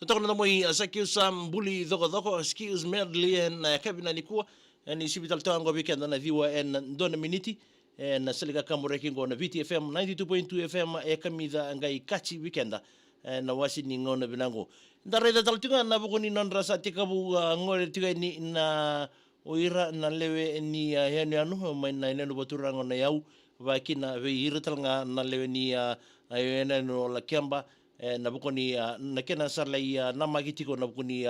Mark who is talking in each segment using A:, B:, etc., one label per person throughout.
A: Kutokana na moi asakius mbuli dhoko skills medley en kabina nikua ni sibital tango weekend na viwa en dona miniti en seliga kamure kingo na VTFM 92.2 FM kamida ngai kachi weekend na wasi ni ngona binango ndareda taltunga na bukuni non rasa tikabu ngore tigani na oira na lewe ni yani anu mai na nenu baturanga na yau vakina ve irtalanga na lewe ni ayena no la kamba na bukoni na kena sarlai na magitiko na bukoni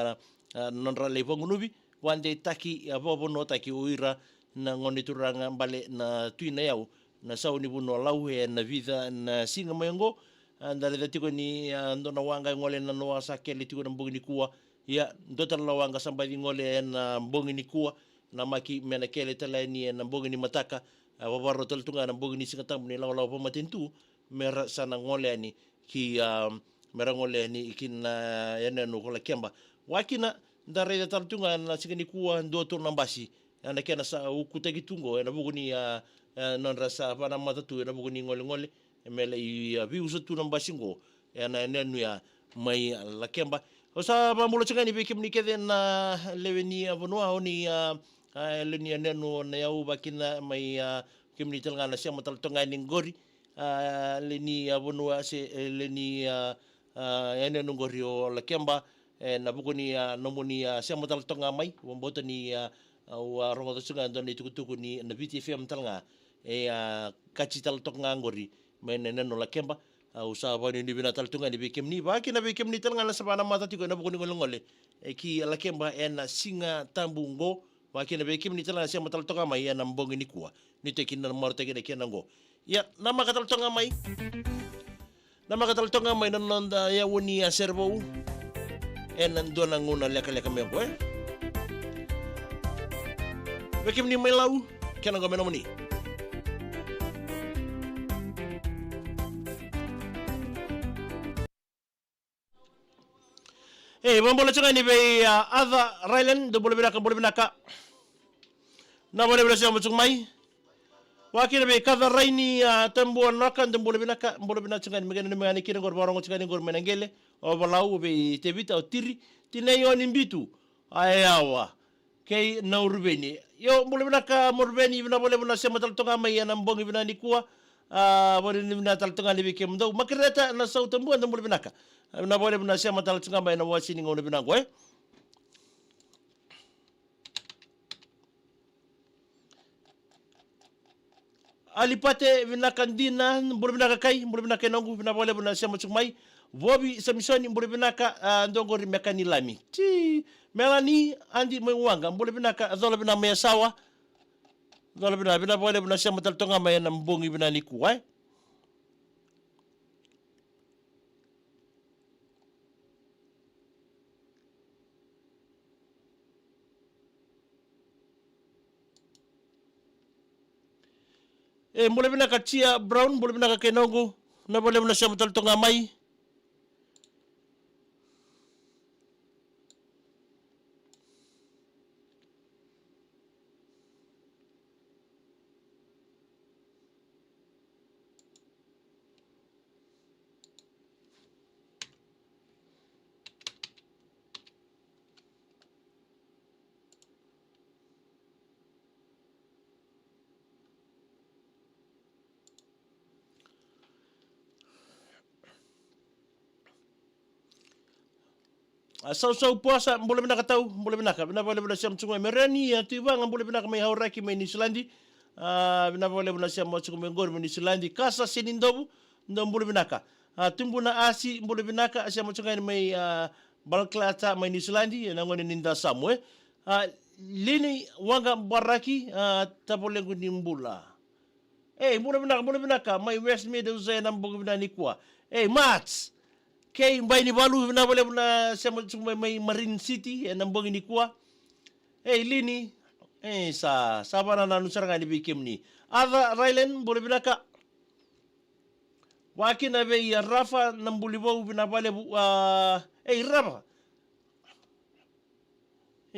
A: nonra le pongunubi wande taki bobo no taki uira na ngoni turanga mbale na tuina yau na sauni buno lau na vida na singa mayango andale datiko ni ndona wanga ngole na no asakeli tiko na mbongini kuwa ya ndota la wanga sambadi ngole na mbongini kuwa na maki mena kele tala ni na mbongini mataka wabaro taltunga na mbongini singatambu ni lawa pamatentu mera sana ngole ni ki merangole ni ikina yana no kola kemba wakina ndare tartunga na sikani kuwa ndoto nambasi ana kena sa ukutagi tungo na buguni non rasa pana matatu na buguni ngole emele i viuso tu nambasi ngo yana nenu ya mai la kemba osa bamulo changani bekim ni keden na leveni avonwa oni leni nenu na yau bakina mai kimni telga na sia matal tonga ni ngori leni avonwa se leni ene nungorio la kemba na bukuni nomoni sia matal tonga mai wombota ni au rongo tsunga ndoni tukutuku ni na VTFM talanga kachi tal tonga ngori menene no la kemba au sa bani ni bina tal tonga ni bekem ni ba kina bekem ni talanga na sabana mata tiko na bukuni ngolongole ki la kemba ena singa tambungo wa kina bekem ni talanga sia matal tonga mai na mbongi ni kuwa ni tekina morte kene kenango ya nama katal tonga mai nama katal tonga mai nonda ya woni ya servo en dona nguna leka mengo bekim ni mai lau kenango menomoni bombola changa ni be other Ryland do boleh binaka na boleh bila siapa mai wakil be kada raini tembo nakan do boleh binaka changa ni megani kira gor barong changa ni gor menangele o balau be tebita o tiri tinayo ni bitu ayawa kay na urbeni yo boleh binaka murbeni bina boleh bina siapa tal tonga mai na mbongi bina ni kuwa boleh bina tal tonga ni bikem do makreta na sau tembo do boleh binaka na boleh bina siapa tal tonga mai na wasi ni ngone binango alipate vinakan dina boleh binaka kai boleh binaka nongu bina boleh bina siapa mai vobi samisoni boleh binaka ndongo rimekani lami ti melani andi mewanga boleh binaka zola bina mesawa zola bina boleh bina siapa tal tonga mai na mbongi bina ni kuwa boleh bina kachia brown boleh bina kenongo na boleh bina siapa tal tonga mai sau puasa boleh bina katau boleh bina boleh siam sungai merani tiba boleh bina mai hauraki mai ni Selandi bina boleh bina siam sungai ngor mai ni Selandi kasa senindobu ndom boleh bina tumbuna asi boleh bina siam sungai mai balklata mai ni Selandi na ngone ninda samwe lini wanga baraki ta boleh nguni mbula boleh bina mai West Mid uzai na boleh bina ni kwa mats kay mbay ni balu na boleh na siya may Marine City na mbongi ni kuwa lini sa sabana na nusar nga ni bikim ni ada Ryland boleh binaka wakin na be Rafa ng bulibaw binabale Rafa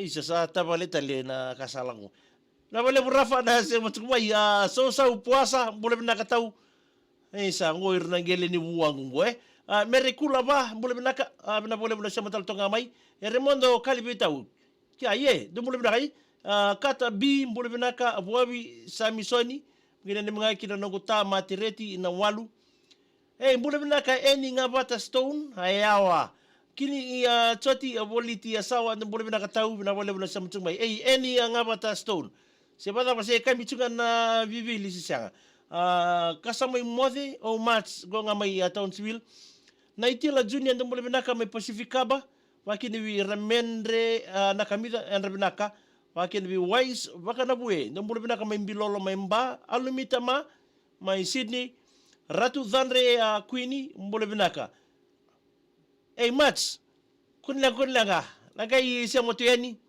A: sa tabali tali na kasalang mo na boleh Rafa na siya matsumay so sa puasa boleh binaka tau sa ngoir na gele ni buwang mo merekula ba mule binaka bina bole bula sama tonga mai remondo kalibitau kia ye do mule binaka kata bi mule binaka abuabi samisoni ngina ni mga kina nonguta matireti na walu mule binaka eni ngabata stone hayawa kini choti aboliti asawa na mule binaka tau bina bole bula sama mai eni ngabata stone sebada pa se kami chunga na vivili sisanga kasamay mothe o mats go nga may town civil na itila junior ndong binaka may Pacificaba wakini wi ramendre nakamida en binaka wakini wi wise waka na buwe ndong binaka may bilolo may mba alumita may Sydney ratu dhanre Queenie mbole binaka mats kunlang nagay siya moto yani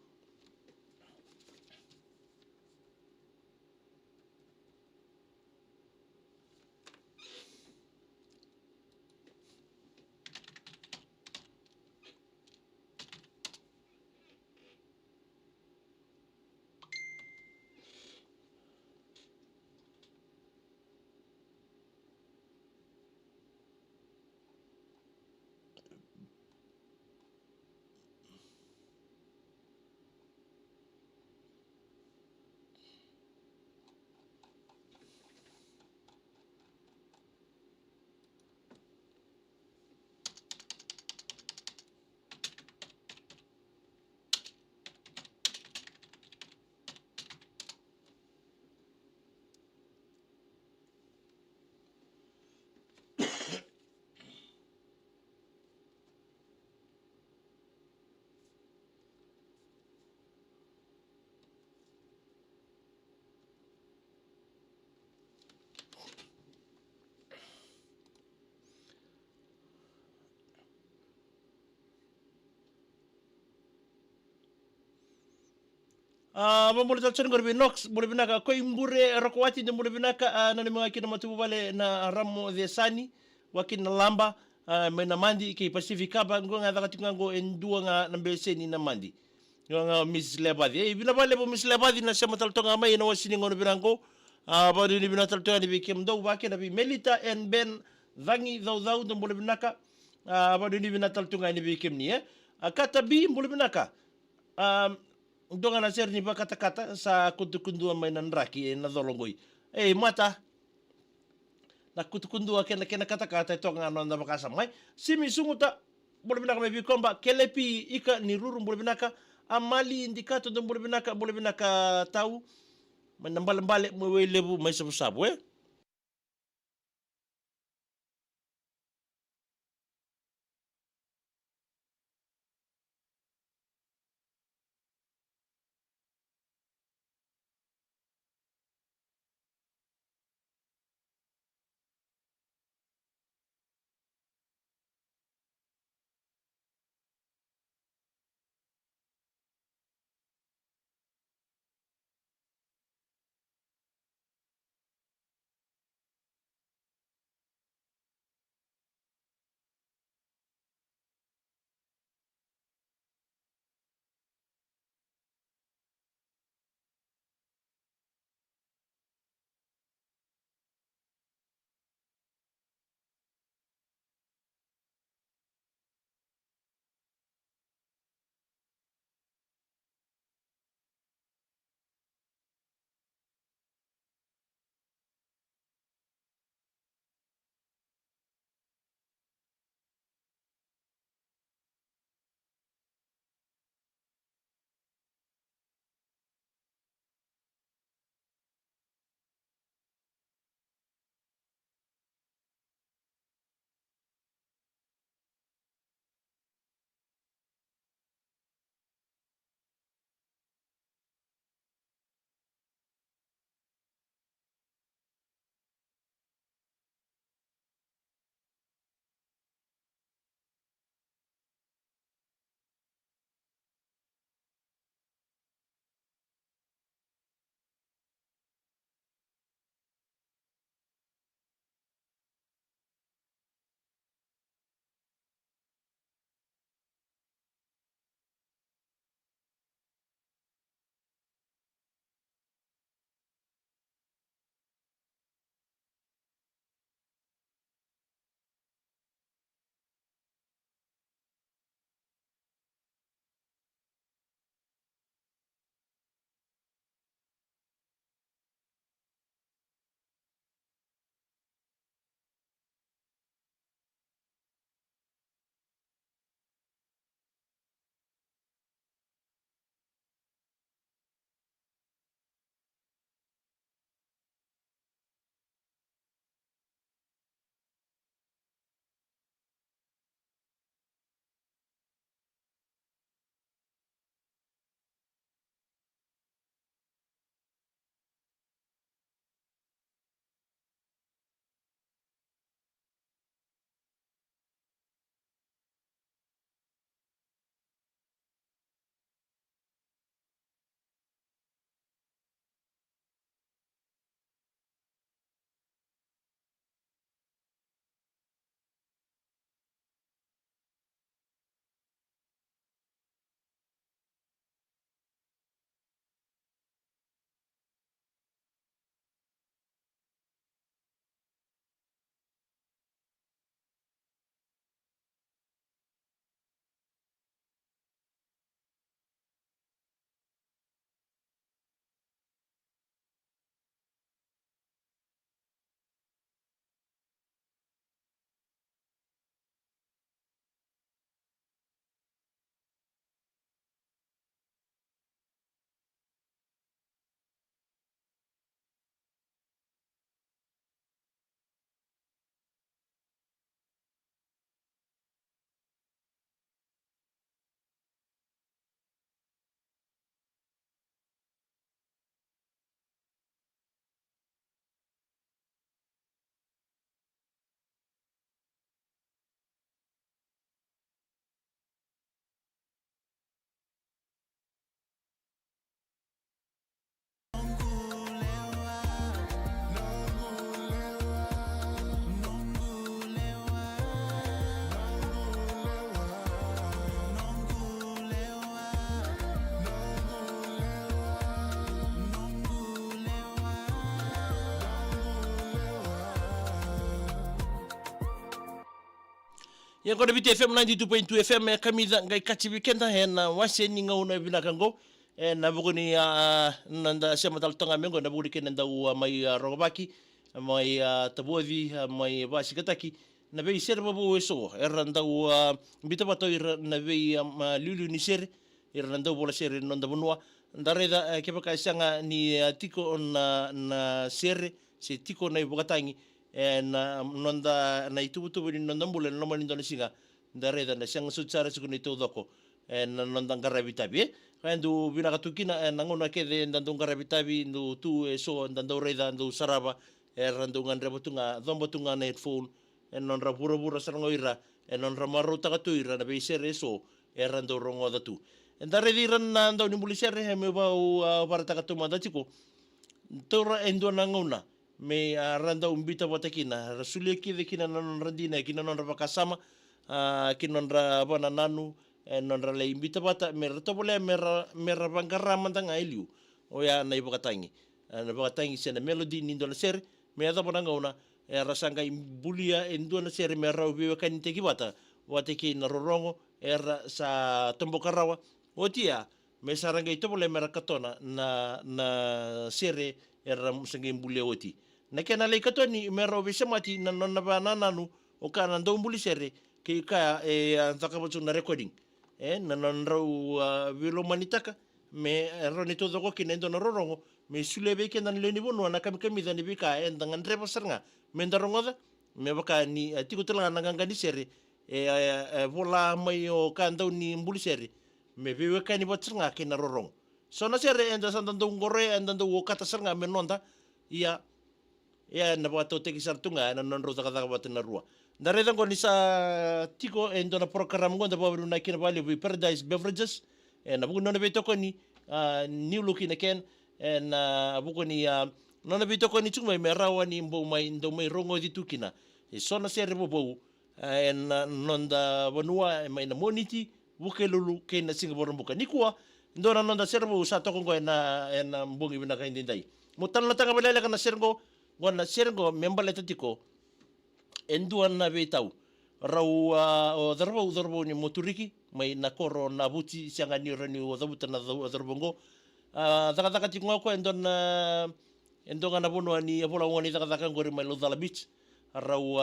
A: mamuli talson gorbi nox muli binaka ko imbure rokwati de muli binaka nani mga kina matubu bale na ramo de sani wakin na lamba may na mandi ki Pacificaba ngo nga dakati ngo endua nga nambeseni na mandi nga Miss Lebadi binabale po Miss Lebadi na siya mataltonga may na wasini ngono binangko ba ni binataltonga ni bikim do wakin na bi Melita and Ben Vangi daw de muli binaka ba ni binataltonga ni bikim ni katabi muli binaka donga na ser ni ba kata-kata sa kutu-kundua may nanraki na dolonggoy. Mata na kutu-kundua kena kata-kata ito nga ano na makasamay. Simi sunguta boleh binaka may bikomba kelepi ika ni rurung boleh binaka amali indikato don boleh binaka tahu manambal-balik mo lebu may sabu-sabu Yang kona VTFM 92.2 FM kamida ngai kachi weekenda hena waseni ngauna binakango na buguni nanda siama taltonga mengo na buguni kenenda mai rogobaki mai tabovi mai basikataki na bei serba bo eso erranda bitabato na bei lulu ni ser erranda bola ser nonda bunwa ndareda kepaka sanga ni tiko na ser se tiko na ibukatangi na nonda na itubutubu ni nonda mbule no mani ndona singa ndareda na sanga sutsara sikuni todoko na nonda ngarabitabi kandu binakatukina na ngona kede ndandu ngarabitabi ndu tu so ndandu reda ndu saraba randu ngandra botunga dombotunga na headphone nonra pura sarangoira nonra maruta katuira na beisere so randu rongo datu ndaredi ran ndandu ni mulisere me ba parata katuma datiko tora endo na ngona me randa umbita botakina rasuli kide kina non randina kina non bakasama kinonra bana nanu nonra le imbita bata me ratobole mera bangara mandanga eliu oya na ibokatangi na bokatangi sena melody ni ndona ser me ada bana ngona rasanga imbulia endona ser me raw be kanite kibata wateki na rorongo era sa tombokarawa otia me saranga itobole mera katona na sere era musanga imbulia oti na kena le katoni mero besemati na nonna bana nanu o kana ndo mbuli sere ke ka antakabotu na recording na nonra vilo manitaka me roni todo ko kinendo na rorongo me sulebe ke nan leni bono na kamikami dani bika ndangan reba sarnga me ndarongoda me baka ni tikutela na nganga ni sere vola mai o kando ni mbuli sere me bewe kani botsanga ke na rorongo so na sere enda sandando ngore endando wo kata sarnga me nonda ia na bato teki sartunga na non rota kada bato na rua ndareda ngoni sa tiko endo na program ngonda babu na kina bali we Paradise Beverages na buku nona betoko ni new look in again na buku ni nona betoko ni chuma me rawa ni mbo mai ndo mai rongo di tukina sona sere bobo na nonda bonua mai na moniti buke lulu ke na Singapore buka nikua ndona nonda sere bo sa toko ngo na mbongi bina kaindi ndai mutan tanga balele kana sergo ngona sergo membale tatiko enduan na betau rau o darbo ni moturiki mai na koro na buti sianga ni rani o dabuta na darbongo daga tingo ko endonga na bono ni bola ngoni daga ngori mai lo dala beach rau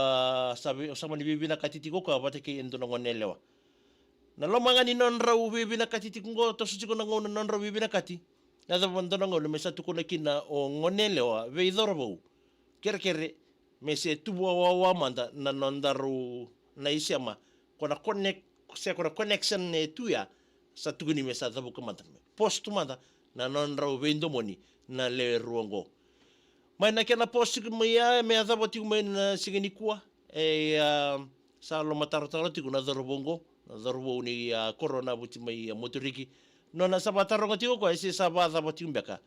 A: sabe sama ni bibina katitiko ko bateke endona ngonelewa na lo mangani non rau bibina katitiko ngo to suchiko na ngona non rau bibina kati na dabondona ngolo mesa tukuna kina o ngonelewa ve idorbo kere me se tubo wa manda na nondaru na isiama kona connection ne tuya sa tuguni me sa tabu kamata post manda na nondaru vendo moni na le ruongo mai na kena post me azabo tiu me na sigeni kwa sa lo mataro tiu na darbongo na darbo ni corona buti mai motoriki no na sabataro tiu ko ese sabata buti mbeka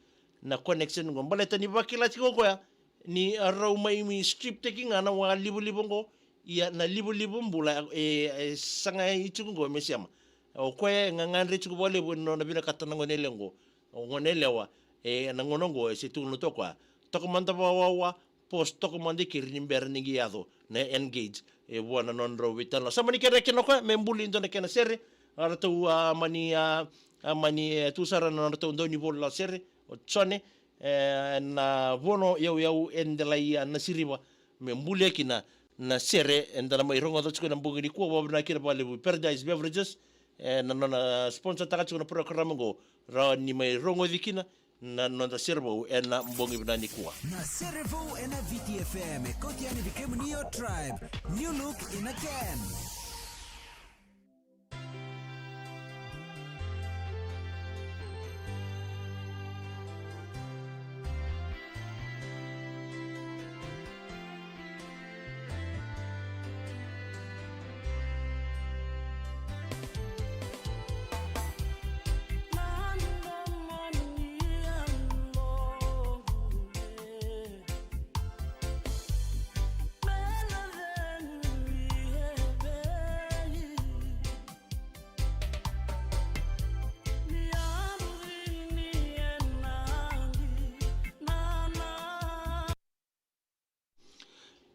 A: na connection ngo baleta ni bakila tiu ko ya ni arau mai mi strip taking ana wa libu-libongo ia na libu-libu mbula sanga ichungo mesiama o kwe ngangandre chugo bole no na bina katana ngonelengo ngonelewa na ngonongo se tu no tokwa tokomanda wa post tokomande kirini mber ningi yado na engage wana non ro vitala samani kere kenoko membuli ndo na kena sere aratu mani tu sara no to ndoni bola sere o tsone na vono yau endelai na siriwa me mbule kina na sere endana mai rongo da tsukuna mbugini ko babu na kira bale Paradise Beverages na nona sponsor taka tsukuna program go ra ni mai rongo dikina na nona servo na mbongi bana ni kwa
B: na servo na VTFM kotiani dikemu Neo Tribe new look in again.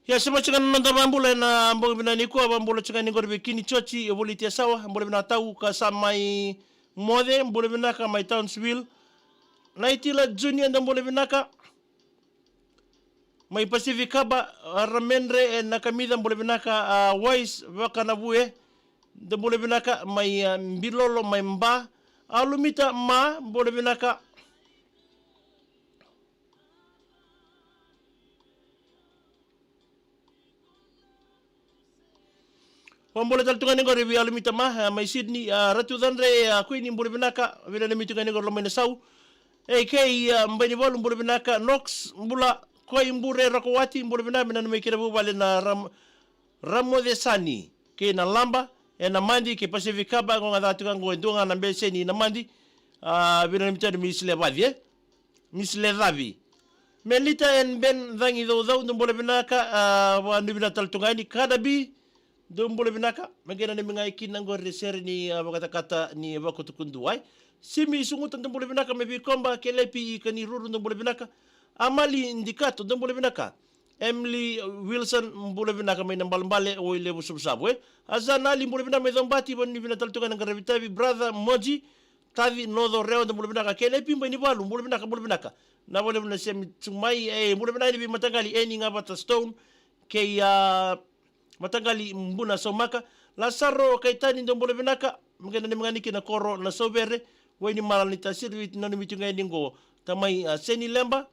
A: Ya sema changa nanda mambula na mboga binani kwa mambula changa ningo bikini chochi evoliti sawa mboga bina tau ka samai mode mboga bina ka my Townsville naitila junior mboga bina ka may Pacificaba ramendre na kamida mboga bina ka wise wakana bue mboga bina ka may bilolo may mba alumita ma mboga bina ka Wambole taltungan ngor bi alumita ma may Sydney ratu danre Queen mbole binaka vile nemitungan ngor lomene sau kay mbani bol mbole binaka Knox mbula koy mbure rakowati mbole binaka minan me kira bubale na ramo de sani ke na lamba na mandi ke Pacificaba ngo ngata ngo ndonga na mbeseni na mandi vile nemitungan misle badie misle davi melita en ben dangi do mbole binaka wa ndibina taltungani kada bi Dombole binaka magena ni mga ikinang reser ni kata ni bakutukunduay simi sungutan dombole binaka may bikomba kelepi kani ruru dombole binaka amali indikato dombole binaka Emily Wilson mbole binaka may nambalmbale o ile busubsabwe azanali mbole binaka may dombati bon ni binataltukan ng Ravitavi brother Moji tavi nodo reo dombole binaka kelepi mbay ni balu mbole binaka na bole na siya sumay mbole binaka ni matangali eni nga bata stone kay matangali mbuna somaka Lazaro kaitani ndombole binaka mgena ni mngani kina koro na sobere weni malani tasiri nani mitunga ningo tamai Seni Lemba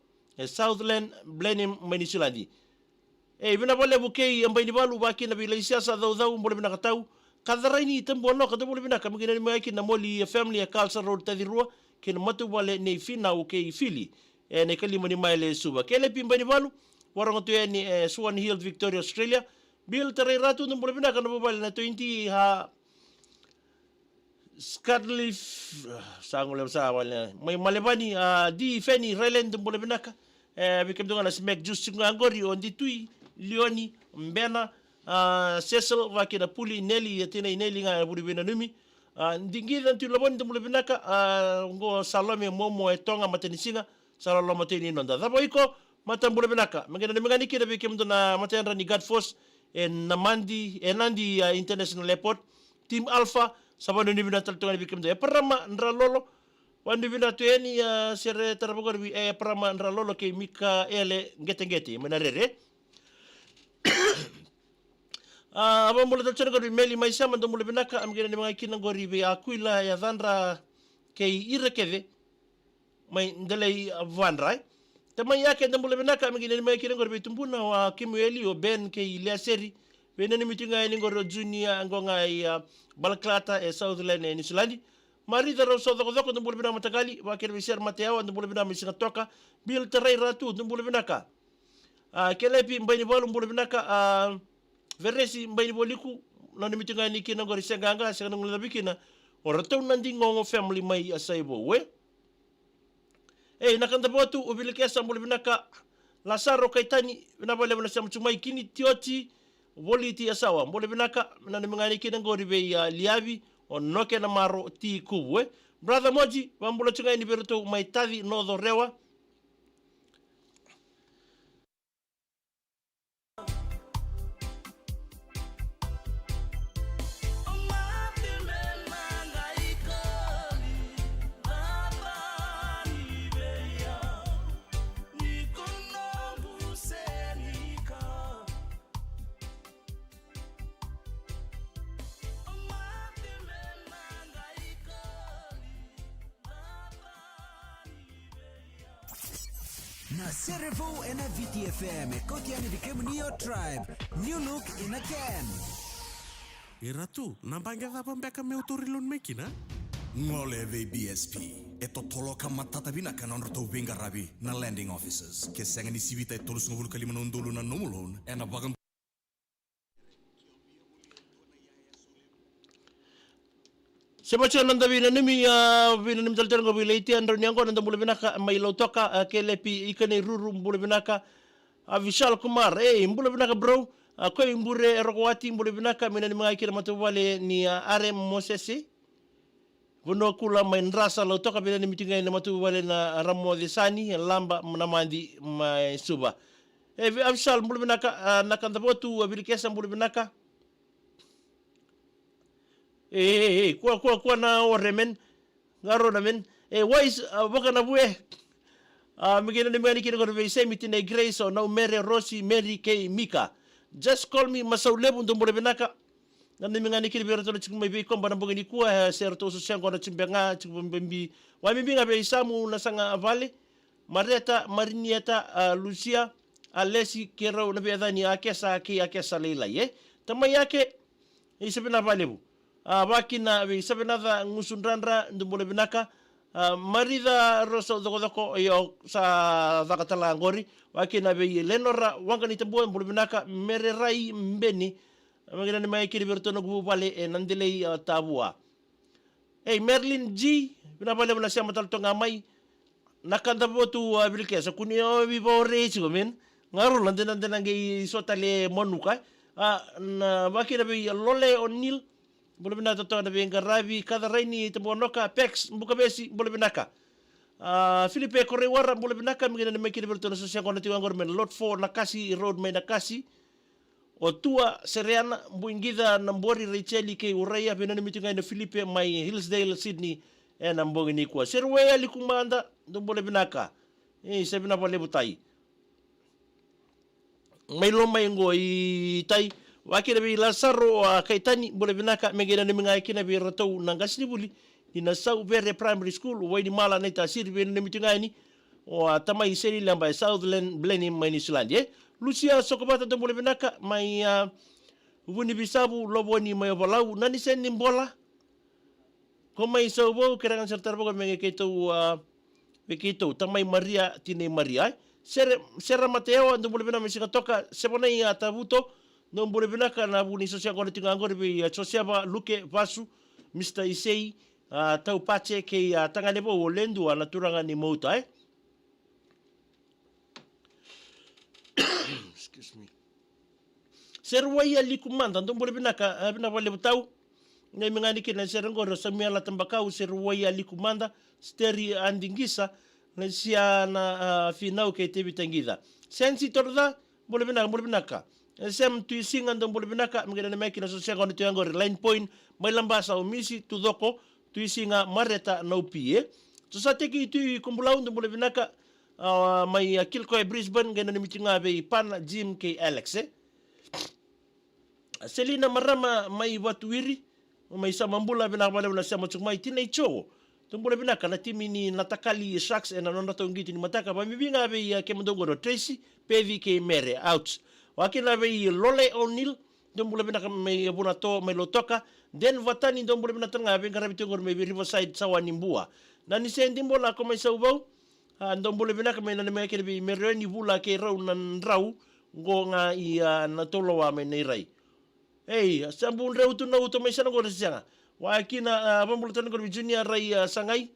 A: Southland Blenheim Manisilandi bina bole bukei ambai ni balu baki na bila siasa dau mbole binaka tau kadaraini tembo no kadobole binaka mgena ni mngani kina moli family Culture Road tadirua kina matu bale nei fina ukei fili ne kalima ni maile suba kele pimba ni balu warangotu ni Swan Hill Victoria Australia Bill taray ratu ng mula binaka na bubali na 20 Scarleaf sangol sa wala may malebani di Feni Ryland ng mula binaka bikam doon na smek juice ng angori on di tui Leoni Mbena Cecil wakina puli Nelly tina Nelly nga buri binanumi dingidan tu labon ng mula binaka ngo Salome Momo etonga matenisinga salalo mateni nonda dabo iko matambula binaka magana ni magani kida bikam doon na matenra ni Godforce Nandi International Airport Team Alpha sabano ni binatal tungan bikim de parama nralolo wandi binatu eni sere tarabogor bi parama nralolo ke Mika ele ngete manarere aba mula talchana gori meli maisha mando mula binaka amgena ni mga kinang gori bi akuila ya dhandra ke irekeve may ndalay vanrai Tamay yake ndambule binaka mingine ni maikira ngor bitumbuna wa Kimueli o Ben ke Ileaseri bena ni mitinga ni ngor junior ngonga ya Balklata Southland ni Sulandi mari daro so doko ndambule binaka matagali wa kere biser mateawa ndambule binaka misinga toka bil terai ratu ndambule binaka kelepi mbani bolu ndambule binaka veresi mbani boliku na ni mitinga ni kina ngor senganga senganga ngula bikina oratou nandi ngongo family mai asaibo we nakanda botu ubilikesa mbole binaka Lazaro kaitani binabale bana sa mtumai kini tioti voliti asawa mbole binaka na mngani kina ngori be liavi onoke na maro ti kubwe brother Moji bambulo chunga ni beruto maitavi nodo rewa
B: Na Serevo and VTFM kotiani became Neo Tribe. New look in a can.
C: Iratu, nampangga apa mbeka meu turilun mekina?
D: Ngole VBSP. Eto toloka matata bina kanon roto venga rabi na landing officers. Kesenga ni sivita e tolus ngulu kalima nondulu na nomulon. Ena bagam
A: Sebacha nanda binanimi binanimi talter ngo bilaiti andro nyango nanda mula binaka mailo toka kelepi ikane ruru mula binaka Vishal Kumar mula binaka bro ko imbure rokowati mula binaka minani mga ikira matubale ni Are Mosesi Vuno kula maindrasa lo toka binani mitinga na matubale na Ramo Desani lamba namandi mai suba Afisal mbule binaka nakandabotu abilikesa mbule binaka. Kwa na oremen ngaro na men. Wise baka na buwe. Migina ni mani kini kono veise mitine Grace o na Mary Rosie Mary K Mika. Just call me masaulebu ndo mbule binaka. Nani mingani kini bero tola chikumai bei komba na mbogeni kuwa serto susiango na chimbenga chikumbi. Wamibinga bei samu na sanga avale. Mareta Marinieta Lucia Alesi kero na bedani akesa leila ye. Tama yake isabina valebu. Wakina isabina da ngusundandra ndumbole binaka. Marida roso doko yo sa dakatala ngori. Wakina be lenora wangani tambo mbole binaka mererai mbeni. Magina ni maikiri bertono gubale nandelei tabua. Merlin G bina valebu na siya mataltonga mai. Nakandabotu abilikesa kunio vivo rechi gomen. Ngaro nande nange sotale monuka na bakira be lole onil bole bina toto na be ngarabi kada raini tembonoka pex mbuka besi bole binaka Filipe Korewara bole binaka mingina na mekiri bertono sosial kono tiwangor men lot 4 nakasi road men nakasi otua seriana mbuingida na mbori Racheli ke uraya benani mitinga na Filipe mai Hillsdale Sydney na mbongi ni kwa serwe alikumanda ndo bole binaka sebina bole butai may lomay ngo itay wakina bi Lazaro kaitani bole binaka megena ni mga kina bi rato nangasni buli ina South Verde Primary School wadi mala na tasir bi ni mitinga ni o tamay seri lamba Southland Blenheim Manisland Lucia Sokobata do bole binaka may vuni bisabu loboni may balau nani sen ni bola ko may sobo kirangan sertar ko menge keto tamay Maria tine Maria Sera Mateo ndo bole bina misika toka sebona ya tabuto ndo bole bina kana buni sosia ko tinga ngori bi sosia ba luke vasu Mr. Isei tau pache ke tangane bo lendu ana turanga ni mota excuse me serwaya likumanda ndo bole bina ka bina vale butau ngai mingani kina serengoro samiala tambakau serwaya likumanda steri andingisa Nesia na finau ke te bitangida. Sensi torda bole binaka. Sem tu singa ndo bole binaka mengena meki na sosia kono tiango line point mai lambasa o misi tudoko tu singa mareta no pie. So sa teki tu kumbulau ndo bole binaka mai Kilcoy Brisbane ngena ni mitinga be pan Jim K Alex Selina marama mai watuiri mai samambula binaka na sama chukmai tinai cho. Tumbole binaka na timi ni natakali Sharks na nona tongiti ni mataka ba mibinga be ke mndongoro Tracy Pevi ke mere out wakina be Lole O'Neill tumbole binaka me bunato me lotoka den vatani tumbole binaka nga be ngarabi tongor me Riverside sawanimbua na ni sendi mbola ko mai saubau tumbole binaka me na me ke be mereni bula ke rau nan rau ngo i na tolowa me nei rai sambun reu tu na uto me sana ngor sianga wakina pembulutan ko junior rai sangai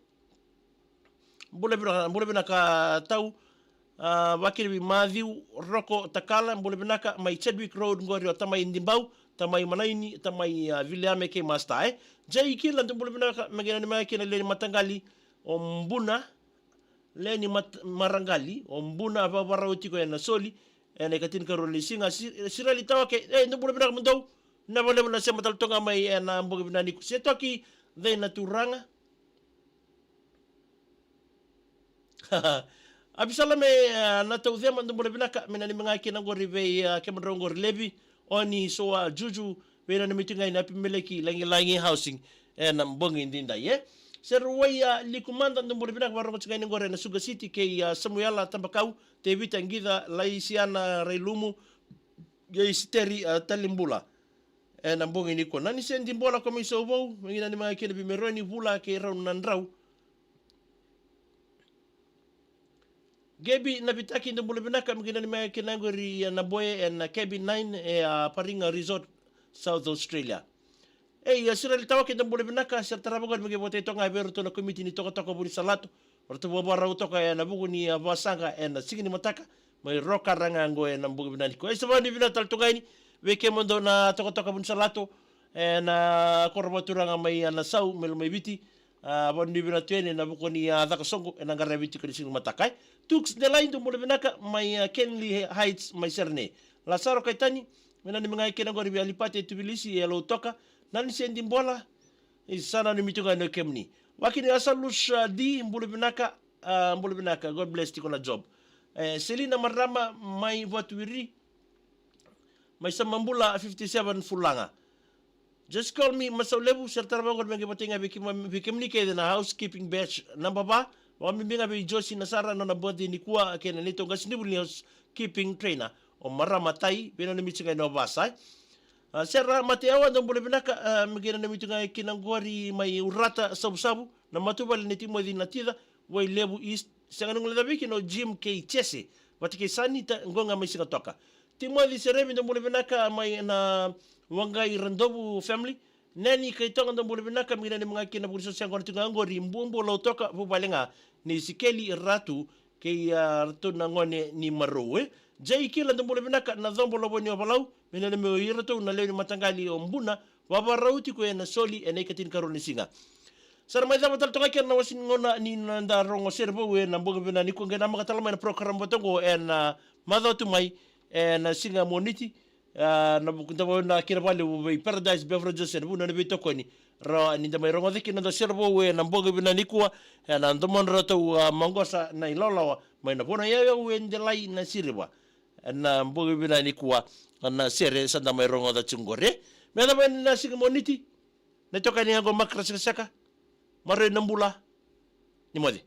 A: bole binaka tau wakina bi Matthew Roko Takala bole binaka mai Chadwick Road ngori tamai Ndimbau tamai Manaini tamai William ke Master jai kila bole binaka megena ni makina le matangali ombuna leni marangali ombuna babarauti ko na soli ene katin karoli singa sirali tawake ndo bole binaka mndau na wale na sema taltonga mai na mboga binani setoki they naturanga abisala me na taudema ndo bole binaka menani mangaki na ngori be ke mndongor lebi oni so juju be na mitinga ina pimeleki langi housing na mbongi ndinda serwaya likumanda ndo bole binaka barongo tsinga ngore na Sugar City ke Samuela Tambakau te vitangida laisiana reilumu geisteri talimbula na mbongi niko nani sendi mbola kwa miso vou mengina ni mga kene bimeroni vula ke rau nandrau gebi na bitaki ndo bole binaka mengina ni mga kene ngori na boye na cabin 9 Paringa Resort South Australia sirali tawake ndo bole binaka sertarabagon mege bote tonga beruto na komiti ni toko buri salato orto bobara utoka na bugu ni vasanga na sigini mataka mai roka ranga ngo na mbugu binani ko sabani binatal tungaini weke mondo na toka bun salato na korbaturanga mai na sau melo mai biti Abon ni bina tuene na buko ni Dhaka Songo na ngaraviti ko sing matakai. Tux de line to mule binaka my Kenley Heights my serne. Lazaro Kaitani mena ni mga kinangori bi alipate tubilisi yelo toka nani sendi mbola isana ni mitunga no kemni. Wakini asalus di mule binaka God bless tiko na job. Selina Marama my Watuiri my Samambula 57 Fulanga. Just call me Masaulebu sertarabangor mengi patinga bikimni ke na housekeeping batch number ba wa mimbinga bi Josi Nasara no na body ni kuwa kena nito ngasinibu ni housekeeping trainer o Marama tai bena ni mitsinga no basai. Serra Mateawa ndo mbole binaka mgena ni mitsinga kinangori mai urata sabu na matubali ni timu di natida wa Lebu East sanganungula dabiki no Jim K Chese watike sanita ngonga mai singa toka. Timu di Seremi ndo mbole binaka mai na Wangai Randobu family nani kaitonga ndo mbole binaka mgena ni mga kina bulisa sangor tunga ngori mbumbo lo toka pubalenga ni Sikeli Ratu ke ratu na ngone ni Marowe jai kila ndo mbole binaka na dhombo lobo ni wabalau mena ni meoyirato na leo ni matangali o mbuna wabarauti ko na soli ene katin karoni singa. Sar mai dama taltonga kia na wasin ngona ni nanda rongo servo we na mbonga bina ni kongena makatalama na program botongo en mother to mai en singa moniti na bukunta na kira vale we Paradise Beverages en buna ne bitoko ni ra ni dama rongo diki na servo we na mbonga bina ni kuwa en ndomon roto mangosa na ilolawa mai na bona ya we ndelai na siriwa na mbonga bina ni kuwa na sere sanda mai rongo da chungore me dama na singa moniti na toka ni ngo makra saka Mare nambula ni mode